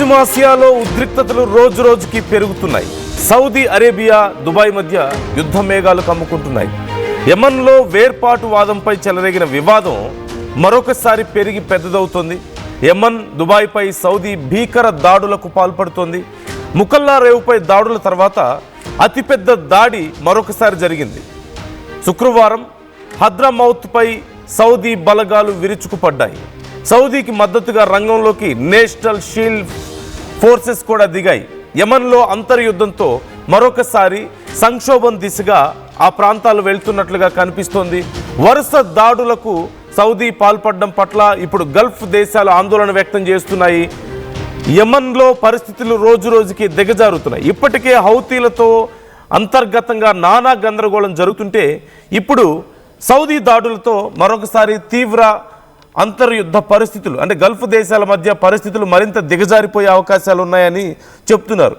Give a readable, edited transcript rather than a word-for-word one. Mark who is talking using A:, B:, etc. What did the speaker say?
A: పశ్చిమాసియాలో ఉద్రిక్తతలు రోజు రోజుకి పెరుగుతున్నాయి. సౌదీ అరేబియా, దుబాయ్ మధ్య యుద్ధ మేఘాలు కమ్ముకుంటున్నాయి. యెమన్లో వేర్పాటు వాదంపై చెలరేగిన వివాదం మరొకసారి పెరిగి పెద్దదవుతోంది. యెమన్, దుబాయ్పై సౌదీ భీకర దాడులకు పాల్పడుతోంది. ముకల్లా రేవుపై దాడుల తర్వాత అతిపెద్ద దాడి మరొకసారి జరిగింది. శుక్రవారం హద్రమౌత్పై సౌదీ బలగాలు విరుచుకుపడ్డాయి. సౌదీకి మద్దతుగా రంగంలోకి నేషనల్ షీల్డ్ ఫోర్సెస్ కూడా దిగాయి. యెమన్లో అంతర్యుద్ధంతో మరొకసారి సంక్షోభం దిశగా ఆ ప్రాంతాలు వెళ్తున్నట్లుగా కనిపిస్తోంది. వరుస దాడులకు సౌదీ పాల్పడడం పట్ల ఇప్పుడు గల్ఫ్ దేశాలు ఆందోళన వ్యక్తం చేస్తున్నాయి. యెమన్లో పరిస్థితులు రోజు రోజుకి దిగజారుతున్నాయి. ఇప్పటికే హౌతీలతో అంతర్గతంగా నానా గందరగోళం జరుగుతుంటే ఇప్పుడు సౌదీ దాడులతో మరొకసారి తీవ్ర అంతర్యుద్ధ పరిస్థితులు, అంటే గల్ఫ్ దేశాల మధ్య పరిస్థితులు మరింత దిగజారిపోయే అవకాశాలు ఉన్నాయని చెప్తున్నారు.